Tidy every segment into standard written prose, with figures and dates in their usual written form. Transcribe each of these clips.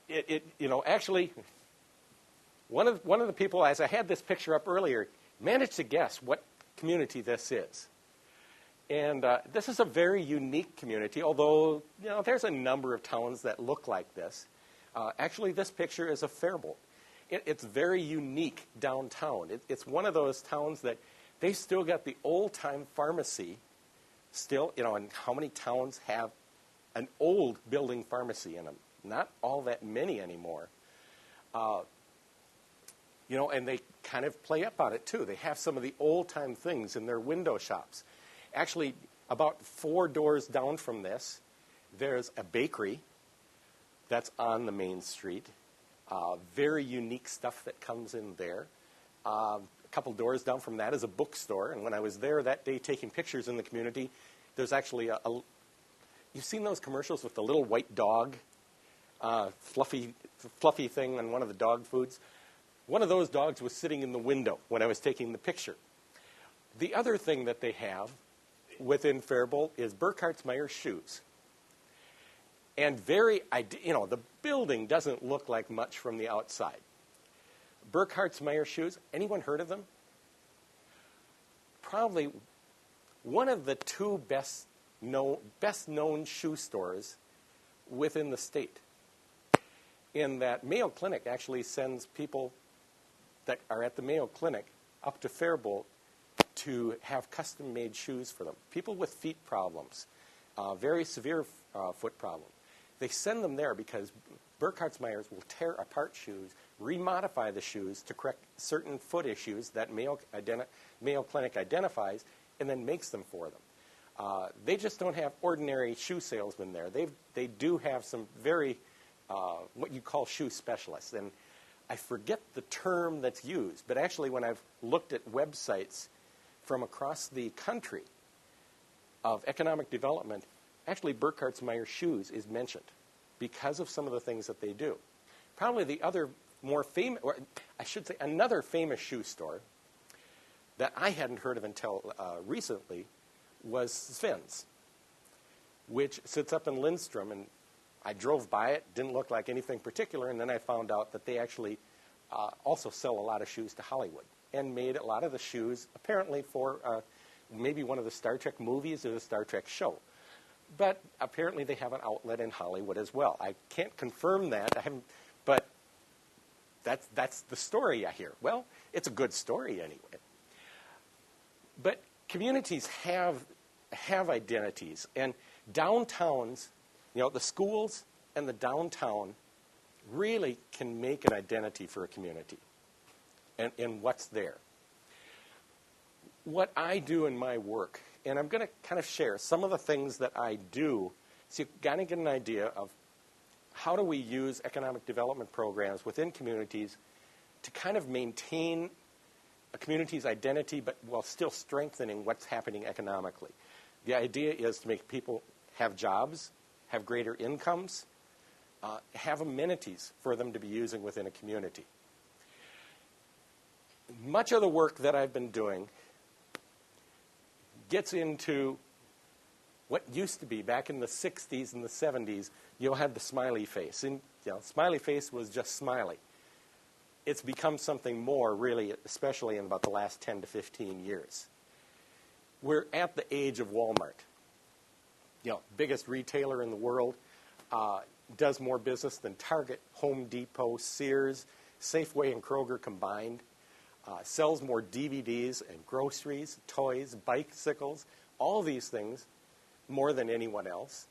actually, one of the people, as I had this picture up earlier, managed to guess what community this is. And this is a very unique community, although there's a number of towns that look like this. Actually, this picture is of Faribault. It's very unique downtown. It's one of those towns that they still got the old-time pharmacy still, and how many towns have an old building pharmacy in them? Not all that many anymore. And they kind of play up on it, too. They have some of the old-time things in their window shops. Actually, about 4 doors down from this, there's a bakery that's on the main street. Very unique stuff that comes in there. A couple doors down from that is a bookstore. And when I was there that day taking pictures in the community, there's actually you've seen those commercials with the little white dog, fluffy thing on one of the dog foods? One of those dogs was sitting in the window when I was taking the picture. The other thing that they have within Faribault is Burkhardt-Meyer's shoes. And the building doesn't look like much from the outside. Burkhardt-Meyer's shoes, anyone heard of them? Probably one of the 2 best known shoe stores within the state. In that Mayo Clinic actually sends people that are at the Mayo Clinic up to Faribault to have custom-made shoes for them. People with feet problems, very severe foot problems. They send them there because Burkhardt-Meyer's will tear apart shoes, remodify the shoes to correct certain foot issues that Mayo Clinic identifies, and then makes them for them. They just don't have ordinary shoe salesmen there. They do have some very, what you call shoe specialists. And I forget the term that's used, but actually when I've looked at websites from across the country of economic development, actually Burkhardt-Meyer's shoes is mentioned because of some of the things that they do. Probably the other more famous, or I should say another famous shoe store that I hadn't heard of until recently was Sven's, which sits up in Lindstrom. And I drove by it, didn't look like anything particular, and then I found out that they actually also sell a lot of shoes to Hollywood and made a lot of the shoes apparently for maybe one of the Star Trek movies or the Star Trek show. But apparently they have an outlet in Hollywood as well. I can't confirm that. I haven't, but that's the story I hear. Well, it's a good story anyway. But communities have identities, and downtowns, the schools and the downtown really can make an identity for a community and what's there. What I do in my work, and I'm going to kind of share some of the things that I do so you kind of get an idea of how do we use economic development programs within communities to kind of maintain a community's identity, but while still strengthening what's happening economically. The idea is to make people have jobs, have greater incomes, have amenities for them to be using within a community. Much of the work that I've been doing gets into what used to be back in the 60s and the 70s, you'll have the smiley face. And smiley face was just smiley. It's become something more, really, especially in about the last 10 to 15 years. We're at the age of Walmart. Biggest retailer in the world, does more business than Target, Home Depot, Sears, Safeway, and Kroger combined. Sells more DVDs and groceries, toys, bicycles, all these things more than anyone else.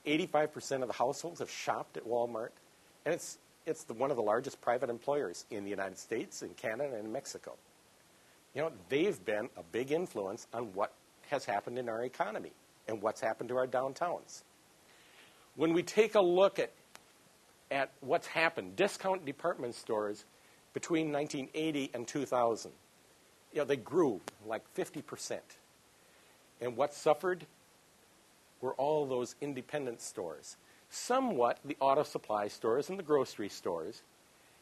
85% of the households have shopped at Walmart, and it's one of the largest private employers in the United States, in Canada, and Mexico. They've been a big influence on what has happened in our economy and what's happened to our downtowns. When we take a look at what's happened, discount department stores between 1980 and 2000, they grew like 50%. And what suffered were all those independent stores. Somewhat the auto supply stores and the grocery stores.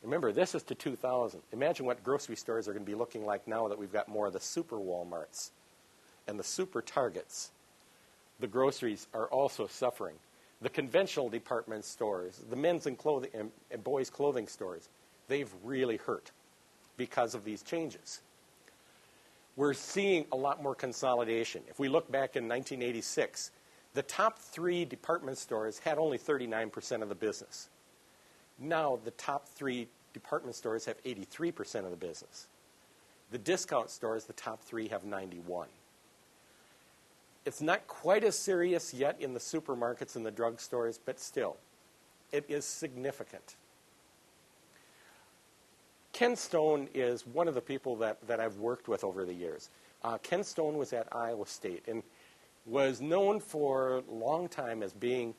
Remember, this is to 2000. Imagine what grocery stores are going to be looking like now that we've got more of the super Walmarts and the super Targets. The groceries are also suffering. the conventional department stores, the men's and clothing and boys' clothing stores, they've really hurt because of these changes. We're seeing a lot more consolidation. If we look back in 1986, the top 3 department stores had only 39% of the business. Now the top 3 department stores have 83% of the business. The discount stores, the top 3 have 91%. It's not quite as serious yet in the supermarkets and the drugstores, but still, it is significant. Ken Stone is one of the people that I've worked with over the years. Ken Stone was at Iowa State and was known for a long time as being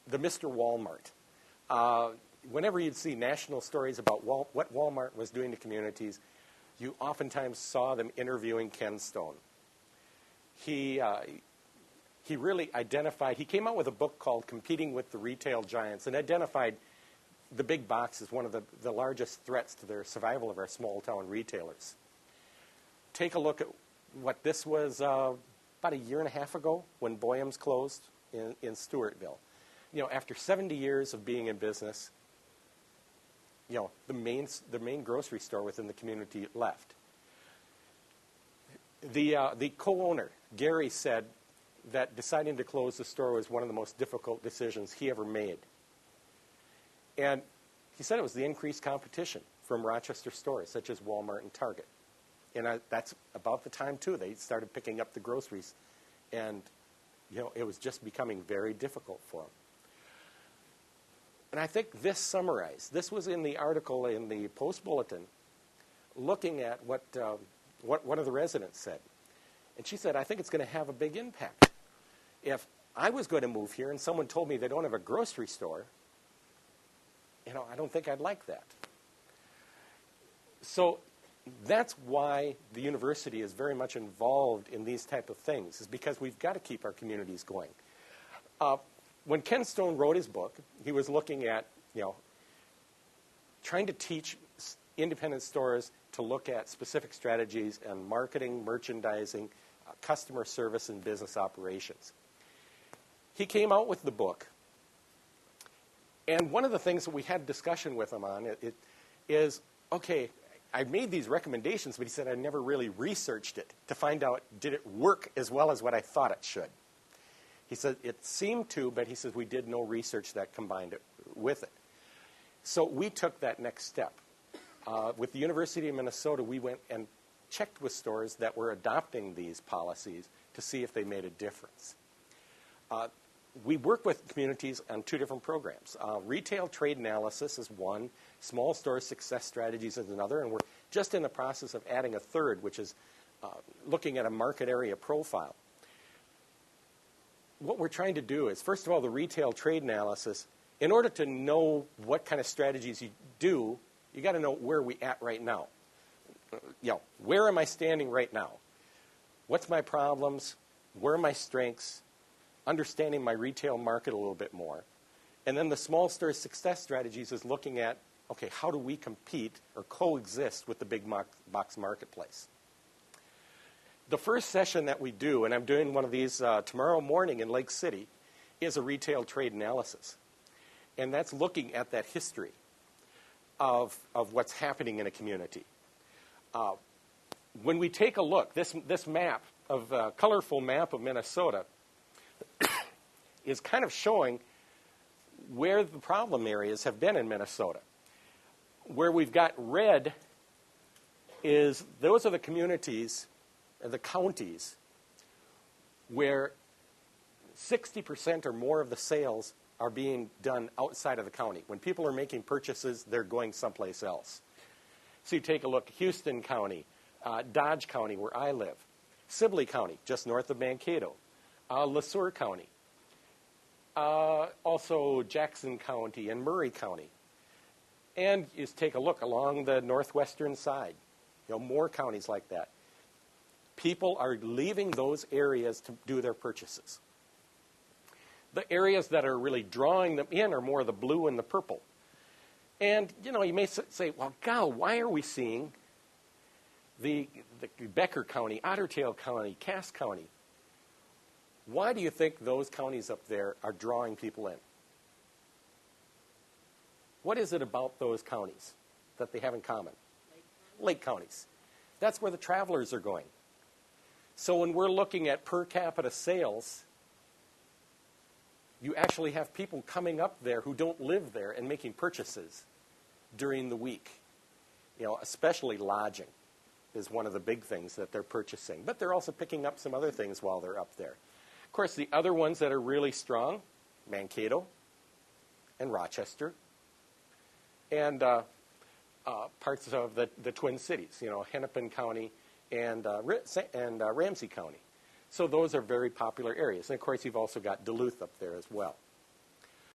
the Mr. Walmart. Whenever you'd see national stories about what Walmart was doing to communities, you oftentimes saw them interviewing Ken Stone. He really identified, he came out with a book called Competing with the Retail Giants and identified the big box as one of the largest threats to their survival of our small town retailers. Take a look at what this was about a year and a half ago when Boyham's closed in Stewartville. You know, after 70 years of being in business, you know, the main grocery store within the community left. The co-owner, Gary, said that deciding to close the store was one of the most difficult decisions he ever made. And he said it was the increased competition from Rochester stores such as Walmart and Target. And that's about the time, too, they started picking up the groceries. And, you know, it was just becoming very difficult for them. And I think this summarized, this was in the article in the Post-Bulletin, looking at what one of the residents said. And she said, I think it's going to have a big impact. If I was going to move here and someone told me they don't have a grocery store, you know, I don't think I'd like that. So that's why the university is very much involved in these type of things, is because we've got to keep our communities going. When Ken Stone wrote his book, he was looking at, you know, trying to teach independent stores to look at specific strategies and marketing, merchandising, customer service, and business operations. He came out with the book. And one of the things that we had discussion with him on is, okay, I made these recommendations, but he said I never really researched it to find out, did it work as well as what I thought it should? He said it seemed to, but he says we did no research that combined it with it. So we took that next step. With the University of Minnesota, we went and checked with stores that were adopting these policies to see if they made a difference. We work with communities on 2 different programs. Retail trade analysis is one, small store success strategies is another, and we're just in the process of adding a third, which is looking at a market area profile. What we're trying to do is, first of all, the retail trade analysis, in order to know what kind of strategies you do, you got to know where we're at right now. You know, where am I standing right now? What's my problems? Where are my strengths? Understanding my retail market a little bit more. And then the small store success strategies is looking at, okay, how do we compete or coexist with the big box marketplace? The first session that we do, and I'm doing one of these tomorrow morning in Lake City, is a retail trade analysis. And that's looking at that history of what's happening in a community. When we take a look, this map, colorful map of Minnesota, is kind of showing where the problem areas have been in Minnesota. Where we've got red is those are the communities, the counties, where 60% or more of the sales are being done outside of the county. When people are making purchases, they're going someplace else. So you take a look, Houston County, Dodge County, where I live, Sibley County, just north of Mankato, LeSueur County, also Jackson County and Murray County. And you just take a look along the northwestern side, you know, more counties like that. People are leaving those areas to do their purchases. The areas that are really drawing them in are more the blue and the purple. And, you know, you may say, well, God, why are we seeing the Becker County, Otter Tail County, Cass County? Why do you think those counties up there are drawing people in? What is it about those counties that they have in common? Lake counties. That's where the travelers are going. So when we're looking at per capita sales, you actually have people coming up there who don't live there and making purchases during the week. You know, especially lodging is one of the big things that they're purchasing. But they're also picking up some other things while they're up there. Of course, the other ones that are really strong, Mankato and Rochester, and parts of the Twin Cities, you know, Hennepin County and Ramsey County. So those are very popular areas. And, of course, you've also got Duluth up there as well.